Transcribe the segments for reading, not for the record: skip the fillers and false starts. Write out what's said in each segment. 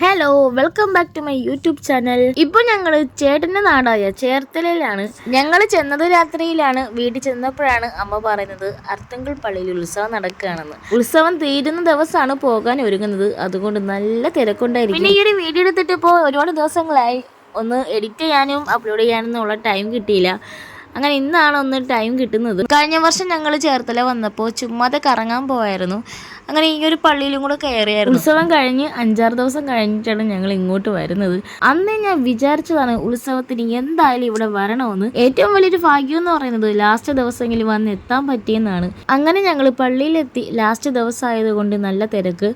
Hello, welcome back to my YouTube channel. ഇപ്പോൾ ഞങ്ങൾ ചേട്ടൻ്റെ നാടായ ചേർത്തലയിലാണ്. ഞങ്ങൾ ചെന്നത് രാത്രിയിലാണ്. വീട്ടിൽ ചെന്നപ്പോഴാണ് അമ്മ പറയുന്നത് അർത്തുങ്കൽ പള്ളിയിൽ ഉത്സവം നടക്കുകയാണെന്ന്. ഉത്സവം തീരുന്ന ദിവസമാണ് പോകാൻ ഒരുങ്ങുന്നത്. അതുകൊണ്ട് നല്ല തിരക്കുണ്ടായിരിക്കും. പിന്നെ ഈ ഒരു വീഡിയോ എടുത്തിട്ട് ഇപ്പോൾ ഒരുപാട് ദിവസങ്ങളായി. ഒന്ന് എഡിറ്റ് ചെയ്യാനും അപ്ലോഡ് ചെയ്യാനും ഉള്ള ടൈം കിട്ടിയില്ല. അങ്ങനെ ഇന്നാണ് ഒന്ന് ടൈം കിട്ടുന്നത്. കഴിഞ്ഞ വർഷം ഞങ്ങൾ ചേർത്തല വന്നപ്പോൾ ചുമ്മാതെ കറങ്ങാൻ പോയായിരുന്നു. അങ്ങനെ ഈ ഒരു പള്ളിയിലും കൂടെ കയറിയായിരുന്നു. ഉത്സവം കഴിഞ്ഞ് 5-6 ദിവസം കഴിഞ്ഞിട്ടാണ് ഞങ്ങൾ ഇങ്ങോട്ട് വരുന്നത്. അന്നേ ഞാൻ വിചാരിച്ചതാണ് ഉത്സവത്തിന് എന്തായാലും ഇവിടെ വരണമെന്ന്. ഏറ്റവും വലിയൊരു ഭാഗ്യം എന്ന് പറയുന്നത് ലാസ്റ്റ് ദിവസമെങ്കിലും വന്ന് എത്താൻ പറ്റിയെന്നാണ്. അങ്ങനെ ഞങ്ങൾ പള്ളിയിലെത്തി. ലാസ്റ്റ് ദിവസം ആയതുകൊണ്ട് നല്ല തിരക്ക്.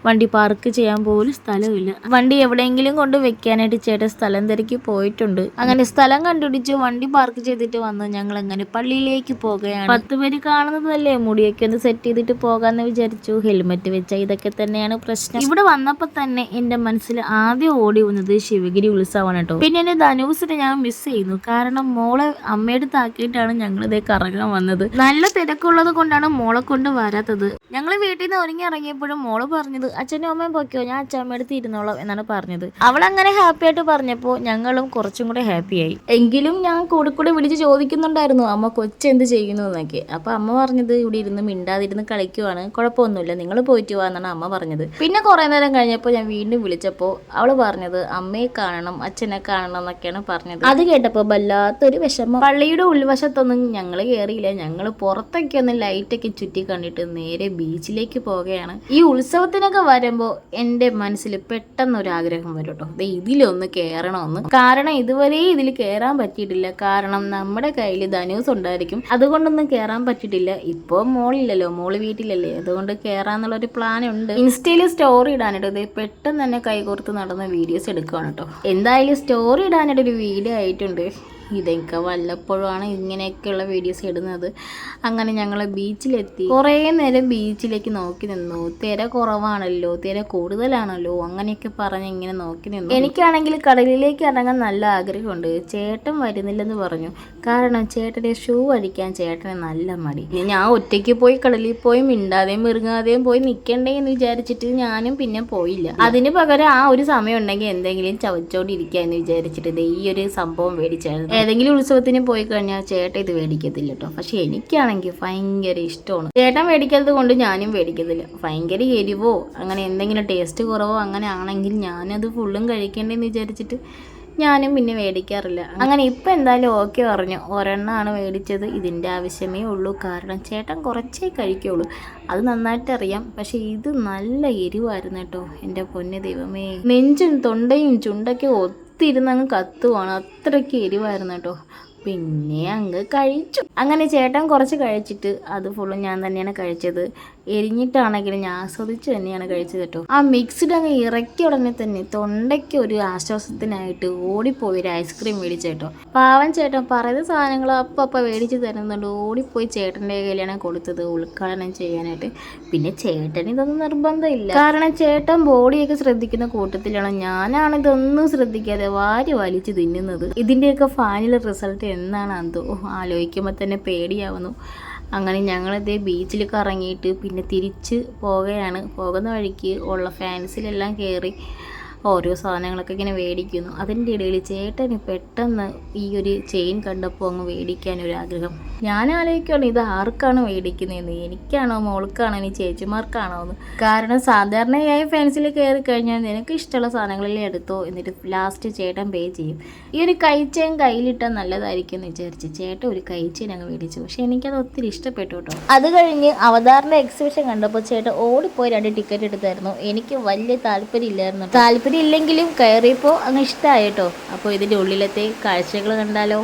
വണ്ടി പാർക്ക് ചെയ്യാൻ പോലും സ്ഥലമില്ല. വണ്ടി എവിടെയെങ്കിലും കൊണ്ട് വെക്കാനായിട്ട് ചേട്ടൻ സ്ഥലം തിരക്കി പോയിട്ടുണ്ട്. അങ്ങനെ സ്ഥലം കണ്ടുപിടിച്ച് വണ്ടി പാർക്ക് ചെയ്തിട്ട് വന്ന് ഞങ്ങൾ അങ്ങനെ പള്ളിയിലേക്ക് പോകുകയാണ്. 10 പേര് കാണുന്നതല്ലേ, മുടിയൊക്കെ ഒന്ന് സെറ്റ് ചെയ്തിട്ട് പോകാമെന്ന് വിചാരിച്ചു. ഹെൽമെറ്റ് വെച്ചാൽ ഇതൊക്കെ തന്നെയാണ് പ്രശ്നം. ഇവിടെ വന്നപ്പോൾ തന്നെ എൻ്റെ മനസ്സിൽ ആദ്യം ഓടി വന്നത് ശിവഗിരി ഉത്സവമാണ് കേട്ടോ. പിന്നെ എൻ്റെ ധനൂസിനെ ഞാൻ മിസ് ചെയ്യുന്നു. കാരണം മോളെ അമ്മയുടെ താക്കിയിട്ടാണ് ഞങ്ങളിതേ കറങ്ങാൻ വന്നത്. നല്ല തിരക്കുള്ളത് കൊണ്ടാണ് മോളെ കൊണ്ട് വരാത്തത്. ഞങ്ങൾ വീട്ടിൽ നിന്ന് ഒരുങ്ങി ഇറങ്ങിയപ്പോഴും മോള് പറഞ്ഞത് അച്ഛനും അമ്മയും പൊയ്ക്കോ, ഞാൻ അച്ഛമ്മയുടെ ഇരുന്നോളാം എന്നാണ് പറഞ്ഞത്. അവളങ്ങനെ ഹാപ്പി ആയിട്ട് പറഞ്ഞപ്പോൾ ഞങ്ങളും കുറച്ചും കൂടെ ഹാപ്പിയായി. എങ്കിലും ഞാൻ കൂടെ വിളിച്ച് ചോദിക്കുന്നുണ്ടായിരുന്നു അമ്മ കൊച്ചെന്ത് ചെയ്യുന്നു എന്നൊക്കെ. അപ്പോൾ അമ്മ പറഞ്ഞത് ഇവിടെ ഇരുന്ന് മിണ്ടാതിരുന്ന് കളിക്കുവാണ്, കുഴപ്പമൊന്നുമില്ല, നിങ്ങൾ പോയിട്ട് വാ എന്നാണ് അമ്മ പറഞ്ഞത്. പിന്നെ കുറേ നേരം കഴിഞ്ഞപ്പോൾ ഞാൻ വീണ്ടും വിളിച്ചപ്പോൾ അവൾ പറഞ്ഞത് അമ്മയെ കാണണം, അച്ഛനെ കാണണം എന്നൊക്കെയാണ് പറഞ്ഞത്. അത് കേട്ടപ്പോൾ വല്ലാത്തൊരു വിഷമം. പള്ളിയുടെ ഉൾവശത്തൊന്നും ഞങ്ങൾ കയറിയില്ല. ഞങ്ങൾ പുറത്തൊക്കെ ഒന്ന് ലൈറ്റൊക്കെ ചുറ്റി കണ്ടിട്ട് നേരെ ബീച്ചിലേക്ക് പോവുകയാണ്. ഈ ഉത്സവത്തിനൊക്കെ വരുമ്പോൾ എൻ്റെ മനസ്സിൽ പെട്ടെന്നൊരാഗ്രഹം വരും കേട്ടോ, ഇതിലൊന്ന് കയറണമെന്ന്. കാരണം ഇതുവരെ ഇതിൽ കയറാൻ പറ്റിയിട്ടില്ല. കാരണം നമ്മുടെ കയ്യിൽ ധനൂസ് ഉണ്ടായിരിക്കും, അതുകൊണ്ടൊന്നും കയറാൻ പറ്റിയിട്ടില്ല. ഇപ്പോൾ മോളില്ലല്ലോ, മോള് വീട്ടിലല്ലേ, അതുകൊണ്ട് കയറാന്നുള്ളൊരു പ്ലാൻ ഉണ്ട്. ഇൻസ്റ്റയിൽ സ്റ്റോറി ഇടാനായിട്ട് ഇത് പെട്ടെന്ന് തന്നെ കൈകോർത്ത് നടന്ന വീഡിയോസ് എടുക്കുകയാണ് കേട്ടോ. എന്തായാലും സ്റ്റോറി ഇടാനായിട്ടൊരു വീഡിയോ ആയിട്ടുണ്ട്. ഇതൊക്കെ വല്ലപ്പോഴാണ് ഇങ്ങനെയൊക്കെയുള്ള വീഡിയോസ് ഇടുന്നത്. അങ്ങനെ ഞങ്ങൾ ബീച്ചിലെത്തി. കുറേ നേരം ബീച്ചിലേക്ക് നോക്കി നിന്നു. തിര കുറവാണല്ലോ, തിര കൂടുതലാണല്ലോ, അങ്ങനെയൊക്കെ പറഞ്ഞ് ഇങ്ങനെ നോക്കി നിന്നു. എനിക്കാണെങ്കിൽ കടലിലേക്ക് ഇറങ്ങാൻ നല്ല ആഗ്രഹമുണ്ട്. ചേട്ടൻ വരുന്നില്ലെന്ന് പറഞ്ഞു. കാരണം ചേട്ടൻ്റെ ഷൂ അഴിക്കാൻ ചേട്ടന് നല്ല മടി. ഞാൻ ഒറ്റയ്ക്ക് പോയി കടലിൽ പോയി മിണ്ടാതെയും മെറുങ്ങാതെയും പോയി നിൽക്കണ്ടേ എന്ന് വിചാരിച്ചിട്ട് ഞാനും പിന്നെ പോയില്ല. അതിന് പകരം ആ ഒരു സമയം ഉണ്ടെങ്കിൽ എന്തെങ്കിലും ചവച്ചോണ്ടിരിക്കുക എന്ന് വിചാരിച്ചിട്ട് ഈ ഒരു സംഭവം മേടിച്ചായിരുന്നു. ഏതെങ്കിലും ഉത്സവത്തിന് പോയി കഴിഞ്ഞാൽ ചേട്ടൻ ഇത് മേടിക്കത്തില്ല കേട്ടോ. പക്ഷെ എനിക്കാണെങ്കിൽ ഭയങ്കര ഇഷ്ടമാണ്. ചേട്ടൻ മേടിക്കാത്തത് കൊണ്ട് ഞാനും മേടിക്കത്തില്ല. ഭയങ്കര എരിവോ അങ്ങനെ എന്തെങ്കിലും ടേസ്റ്റ് കുറവോ അങ്ങനെ ആണെങ്കിൽ ഞാനത് ഫുള്ളും കഴിക്കേണ്ടെന്ന് വിചാരിച്ചിട്ട് ഞാനും പിന്നെ മേടിക്കാറില്ല. അങ്ങനെ ഇപ്പം എന്തായാലും ഓക്കെ പറഞ്ഞു. ഒരെണ്ണമാണ് മേടിച്ചത്. ഇതിൻ്റെ ആവശ്യമേ ഉള്ളൂ. കാരണം ചേട്ടൻ കുറച്ചേ കഴിക്കുള്ളൂ, അത് നന്നായിട്ടറിയാം. പക്ഷെ ഇത് നല്ല എരിവായിരുന്നു കേട്ടോ. എൻ്റെ പൊന്നു ദൈവമേ, നെഞ്ചും തൊണ്ടയും ചുണ്ടൊക്കെ ഒത്തിരുന്നങ്ങ് കത്തുവാണ്. അത്രയ്ക്ക് എരിവായിരുന്നു കേട്ടോ. പിന്നെ അങ്ങ് കഴിച്ചു. അങ്ങനെ ചേട്ടൻ കുറച്ച് കഴിച്ചിട്ട് അത് ഫുള്ളും ഞാൻ തന്നെയാണ് കഴിച്ചത്. എരിഞ്ഞിട്ടാണെങ്കിലും ഞാൻ ആസ്വദിച്ച് തന്നെയാണ് കഴിച്ചത് കേട്ടോ. ആ മിക്സ്ഡ് അങ്ങ് ഇറക്കിയ ഉടനെ തന്നെ തൊണ്ടയ്ക്ക് ഒരു ആശ്വാസത്തിനായിട്ട് ഓടിപ്പോയി ഒരു ഐസ്ക്രീം മേടിച്ചു കേട്ടോ. പാവൻ ചേട്ടൻ പറയുന്ന സാധനങ്ങൾ അപ്പം മേടിച്ച് തരുന്നുണ്ട്. ഓടിപ്പോയി ചേട്ടൻ്റെ കയ്യിലാണ് കൊടുത്തത് ഉദ്ഘാടനം ചെയ്യാനായിട്ട്. പിന്നെ ചേട്ടന് ഇതൊന്നും നിർബന്ധമില്ല. കാരണം ചേട്ടൻ ബോഡിയൊക്കെ ശ്രദ്ധിക്കുന്ന കൂട്ടത്തിലാണ്. ഞാനാണ് ഇതൊന്നും ശ്രദ്ധിക്കാതെ വാരി വലിച്ച് തിന്നുന്നത്. ഇതിൻ്റെയൊക്കെ ഫൈനൽ റിസൾട്ട് എന്നാണ് എന്തോ ആലോചിക്കുമ്പോൾ തന്നെ പേടിയാവുന്നു. അങ്ങനെ ഞങ്ങളിതേ ബീച്ചിലൊക്കെ ഇറങ്ങിയിട്ട് പിന്നെ തിരിച്ച് പോകുകയാണ്. പോകുന്ന വഴിക്ക് ഉള്ള ഫാൻസിലെല്ലാം കയറി ഓരോ സാധനങ്ങളൊക്കെ ഇങ്ങനെ മേടിക്കുന്നു. അതിൻ്റെ ഇടയിൽ ചേട്ടന് പെട്ടെന്ന് ഈ ഒരു ചെയിൻ കണ്ടപ്പോൾ അങ്ങ് മേടിക്കാനൊരാഗ്രഹം. ഞാൻ ആലോചിക്കുകയാണ് ഇത് ആർക്കാണ് മേടിക്കുന്നതെന്ന്, എനിക്കാണോ മോൾക്കാണോ ഇനി ചേച്ചിമാർക്കാണോ എന്ന്. കാരണം സാധാരണയായി ഫാൻസിൽ കയറി കഴിഞ്ഞാൽ നിനക്ക് ഇഷ്ടമുള്ള സാധനങ്ങളെല്ലാം എടുത്തോ, എന്നിട്ട് ലാസ്റ്റ് ചേട്ടൻ പേ ചെയ്യും. ഈ ഒരു കൈച്ചെയിൻ കയ്യിലിട്ടാൽ നല്ലതായിരിക്കും എന്ന് വിചാരിച്ച് ചേട്ടൻ ഒരു കൈച്ചെയിൻ അങ്ങ് മേടിച്ചു. പക്ഷെ എനിക്കത് ഒത്തിരി ഇഷ്ടപ്പെട്ടു കേട്ടോ. അത് കഴിഞ്ഞ് അവതാറിൻ്റെ എക്സിബിഷൻ കണ്ടപ്പോൾ ചേട്ടൻ ഓടിപ്പോയി 2 ടിക്കറ്റ് എടുത്തായിരുന്നു. എനിക്ക് വലിയ താല്പര്യം ഇല്ലെങ്കിലും കയറിയപ്പോൾ അങ്ങ് ഇഷ്ടമായി കേട്ടോ. അപ്പോൾ ഇതിൻ്റെ ഉള്ളിലത്തെ കാഴ്ചകൾ കണ്ടാലോ.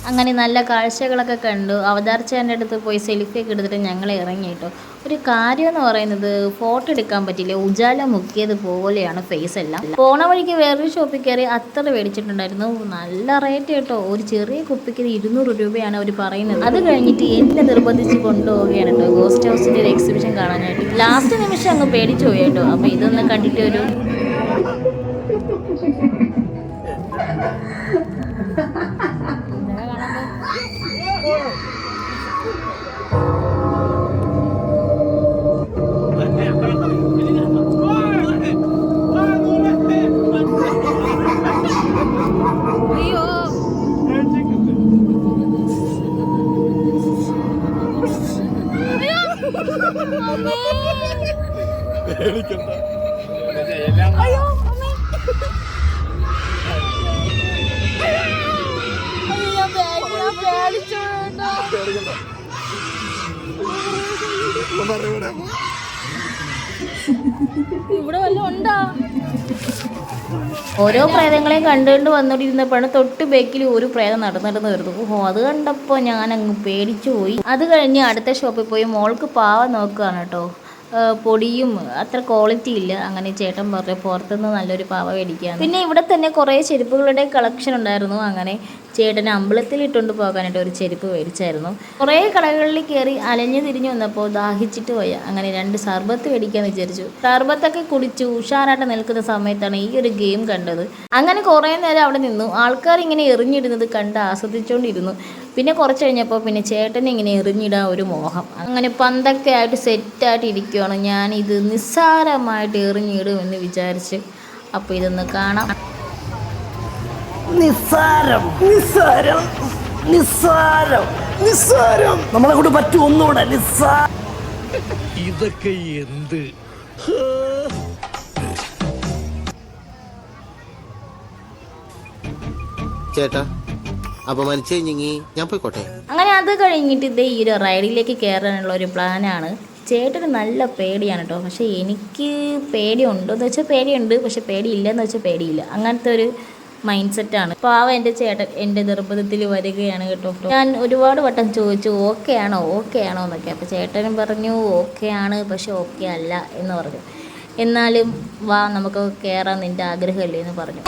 അങ്ങനെ നല്ല കാഴ്ചകളൊക്കെ കണ്ടു. അവതാർ ചേട്ടൻ്റെ അടുത്ത് പോയി സെൽഫിയൊക്കെ എടുത്തിട്ട് ഞങ്ങൾ ഇറങ്ങി കേട്ടോ. ഒരു കാര്യം എന്ന് പറയുന്നത് ഫോട്ടോ എടുക്കാൻ പറ്റില്ല, ഉജാല മുക്കിയത് പോലെയാണ് ഫേസ് എല്ലാം. പോണ വഴിക്ക് വേറൊരു ഷോപ്പിൽ കയറി അത്തർ മേടിച്ചിട്ടുണ്ടായിരുന്നു. നല്ല റേറ്റ് കേട്ടോ. ഒരു ചെറിയ കുപ്പിക്ക് 200 രൂപയാണ് അവർ പറയുന്നത്. അത് കഴിഞ്ഞിട്ട് എന്നെ നിർബന്ധിച്ച് കൊണ്ടുപോവുകയാണ് കേട്ടോ ഗോസ്റ്റ് ഹൗസിൻ്റെ ഒരു എക്സിബിഷൻ കാണാനായിട്ട്. ലാസ്റ്റ് നിമിഷം അങ്ങ് പേടിച്ചു പോയി കേട്ടോ. അപ്പോൾ ഇതൊന്ന് കണ്ടിട്ട് ഒരു ഇവിടെ വല്ലതും ഉണ്ടോ? ഓരോ പ്രേതങ്ങളെയും കണ്ടുകൊണ്ട് വന്നോണ്ടിരുന്നപ്പോഴാണ് തൊട്ട് ബേക്കിൽ ഒരു പ്രേതം നടന്നിടുന്ന് വരുന്നു. ഓഹോ, അത് കണ്ടപ്പോൾ ഞാൻ അങ്ങ് പേടിച്ചു പോയി. അത് കഴിഞ്ഞ് അടുത്ത ഷോപ്പിൽ പോയി മോൾക്ക് പാവ നോക്കുകയാണ് കേട്ടോ. പൊടിയും അത്ര ക്വാളിറ്റി ഇല്ല. അങ്ങനെ ചേട്ടൻ പറഞ്ഞു പുറത്തുനിന്ന് നല്ലൊരു പാവ മേടിക്കാം. പിന്നെ ഇവിടെ തന്നെ കുറേ ചെരുപ്പുകളുടെ കളക്ഷൻ ഉണ്ടായിരുന്നു. അങ്ങനെ ചേട്ടന് അമ്പലത്തിൽ ഇട്ടുകൊണ്ട് പോകാനായിട്ട് ഒരു ചെരുപ്പ് മേടിച്ചായിരുന്നു. കുറേ കടകളിൽ കയറി അലഞ്ഞു തിരിഞ്ഞു വന്നപ്പോൾ ദാഹിച്ചിട്ട് പോയ അങ്ങനെ 2 സർബത്ത് മേടിക്കാമെന്ന് വിചാരിച്ചു. സർബത്തൊക്കെ കുടിച്ച് ഉഷാറായിട്ട് നിൽക്കുന്ന സമയത്താണ് ഈ ഒരു ഗെയിം കണ്ടത്. അങ്ങനെ കുറേ നേരം അവിടെ നിന്നു. ആൾക്കാർ ഇങ്ങനെ എറിഞ്ഞിടുന്നത് കണ്ട് ആസ്വദിച്ചുകൊണ്ടിരുന്നു. പിന്നെ കുറച്ച് കഴിഞ്ഞപ്പോൾ പിന്നെ ചേട്ടനെ ഇങ്ങനെ എറിഞ്ഞിടാൻ ഒരു മോഹം. അങ്ങനെ പന്തൊക്കെ ആയിട്ട് സെറ്റായിട്ട് ഇരിക്കുകയാണ്. ഞാനിത് നിസ്സാരമായിട്ട് എറിഞ്ഞിടുമെന്ന് വിചാരിച്ച്. അപ്പോൾ ഇതൊന്ന് കാണാം. നിസ്സാരം നിസ്സാരം നിസ്സാരം നിസ്സാരം നമ്മളെ കൊണ്ട് പറ്റും ഒന്നുകൂടെ നിസ്സാരം. ഇതൊക്കെ എന്ത് ചേട്ടാ അപമാനിച്ചു കഴിഞ്ഞെങ്കിൽ ഞാൻ പോയിക്കോട്ടെ. അങ്ങനെ അത് കഴിഞ്ഞിട്ട് ഇതേ ഈ ഒരു റൈഡിലേക്ക് കയറാനുള്ള ഒരു പ്ലാനാണ്. ചേട്ടന് നല്ല പേടിയാണ് കേട്ടോ. പക്ഷേ എനിക്ക് പേടിയുണ്ടോ എന്ന് വെച്ചാൽ പേടിയുണ്ട്, പക്ഷെ പേടിയില്ലെന്ന് വെച്ചാൽ പേടിയില്ല. അങ്ങനത്തെ ഒരു മൈൻഡ് സെറ്റാണ്. പാവം എൻ്റെ ചേട്ടൻ എൻ്റെ നിർബന്ധത്തിൽ വരികയാണ് കേട്ടോ. ഞാൻ ഒരുപാട് വട്ടം ചോദിച്ചു ഓക്കെ ആണോ എന്നൊക്കെ. അപ്പോൾ ചേട്ടനും പറഞ്ഞു ഓക്കെ ആണ്, പക്ഷെ ഓക്കെ അല്ല എന്ന് പറഞ്ഞു. എന്നാലും വാ നമുക്ക് കയറാൻ നിൻ്റെ ആഗ്രഹമല്ലേ എന്ന് പറഞ്ഞു.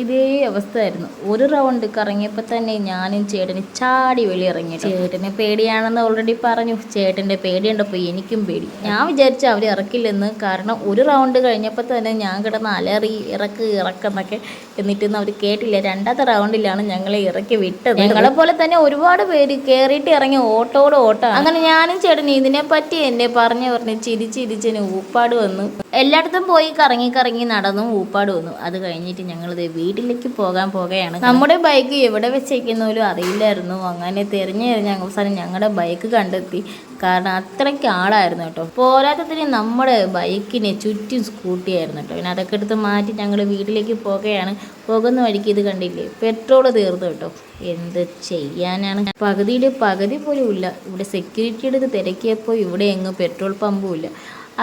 ഇതേ അവസ്ഥയായിരുന്നു. ഒരു റൗണ്ട് കറങ്ങിയപ്പോൾ തന്നെ ഞാനും ചേട്ടന് ചാടി വെളിയിറങ്ങി. ചേട്ടന് പേടിയാണെന്ന് ഓൾറെഡി പറഞ്ഞു. ചേട്ടൻ്റെ പേടിയുണ്ടപ്പോൾ എനിക്കും പേടി. ഞാൻ വിചാരിച്ചു അവർ ഇറക്കില്ലെന്ന്. കാരണം ഒരു റൗണ്ട് കഴിഞ്ഞപ്പോൾ തന്നെ ഞാൻ കിടന്ന് അലറി ഇറക്കെന്നൊക്കെ. എന്നിട്ടൊന്നും അവർ കേട്ടില്ല. 2ാമത്തെ റൗണ്ടിലാണ് ഞങ്ങളെ ഇറക്കി വിട്ടത്. ഞങ്ങളെ പോലെ തന്നെ ഒരുപാട് പേര് കയറിയിട്ട് ഇറങ്ങി ഓട്ടോട് ഓട്ടം. അങ്ങനെ ഞാനും ചേട്ടന് ഇതിനെപ്പറ്റി എന്നെ പറഞ്ഞ് ചിരിച്ചിരിച്ചതിന് ഊപ്പാട് വന്നു. എല്ലായിടത്തും പോയി കറങ്ങി നടന്നു ഊപ്പാട് വന്നു. അത് കഴിഞ്ഞിട്ട് ഞങ്ങളിത് വീട്ടിലേക്ക് പോവുകയാണ്. നമ്മുടെ ബൈക്ക് എവിടെ വെച്ചേക്കുന്നോലും അറിയില്ലായിരുന്നു. അങ്ങനെ തിരഞ്ഞ് അവസാനം ഞങ്ങളുടെ ബൈക്ക് കണ്ടെത്തി. കാരണം അത്രയ്ക്ക് ആളായിരുന്നു കേട്ടോ. പോരാത്തതിന് നമ്മുടെ ബൈക്കിന് ചുറ്റും സ്കൂട്ടിയായിരുന്നു കേട്ടോ. പിന്നെ അതൊക്കെ എടുത്ത് മാറ്റി ഞങ്ങൾ വീട്ടിലേക്ക് പോവുകയാണ്. പോകുന്ന വഴിക്ക് ഇത് കണ്ടില്ലേ, പെട്രോൾ തീർന്നു കേട്ടോ. എന്ത് ചെയ്യാനാണ്, പകുതി പോലും ഇല്ല. ഇവിടെ സെക്യൂരിറ്റിയുടെ തിരക്കിയപ്പോൾ ഇവിടെ എങ്ങും പെട്രോൾ പമ്പും ഇല്ല.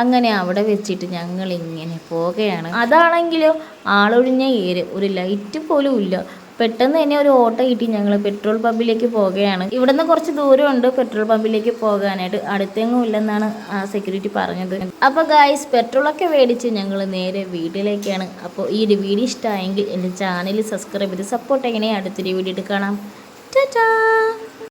അങ്ങനെ അവിടെ വെച്ചിട്ട് ഞങ്ങൾ ഇങ്ങനെ പോവുകയാണ്. അതാണെങ്കിലോ ആളൊഴിഞ്ഞ ഏര്, ഒരു ലൈറ്റ് പോലും ഇല്ല. പെട്ടെന്ന് തന്നെ ഒരു ഓട്ടോ കിട്ടി. ഞങ്ങൾ പെട്രോൾ പമ്പിലേക്ക് പോവുകയാണ്. ഇവിടെ നിന്ന് കുറച്ച് ദൂരമുണ്ട് പെട്രോൾ പമ്പിലേക്ക് പോകാനായിട്ട്. അടുത്തെങ്ങും ഇല്ലെന്നാണ് ആ സെക്യൂരിറ്റി പറഞ്ഞത്. അപ്പോൾ ഗായ്സ് പെട്രോളൊക്കെ മേടിച്ച് ഞങ്ങൾ നേരെ വീട്ടിലേക്കാണ്. അപ്പോൾ ഈ ഒരു വീഡിയോ ഇഷ്ടമായെങ്കിൽ എൻ്റെ ചാനൽ സബ്സ്ക്രൈബ് ചെയ്ത് സപ്പോർട്ട് എങ്ങനെ അടുത്തൊരു വീഡിയോ കാണാം. ടാറ്റാ.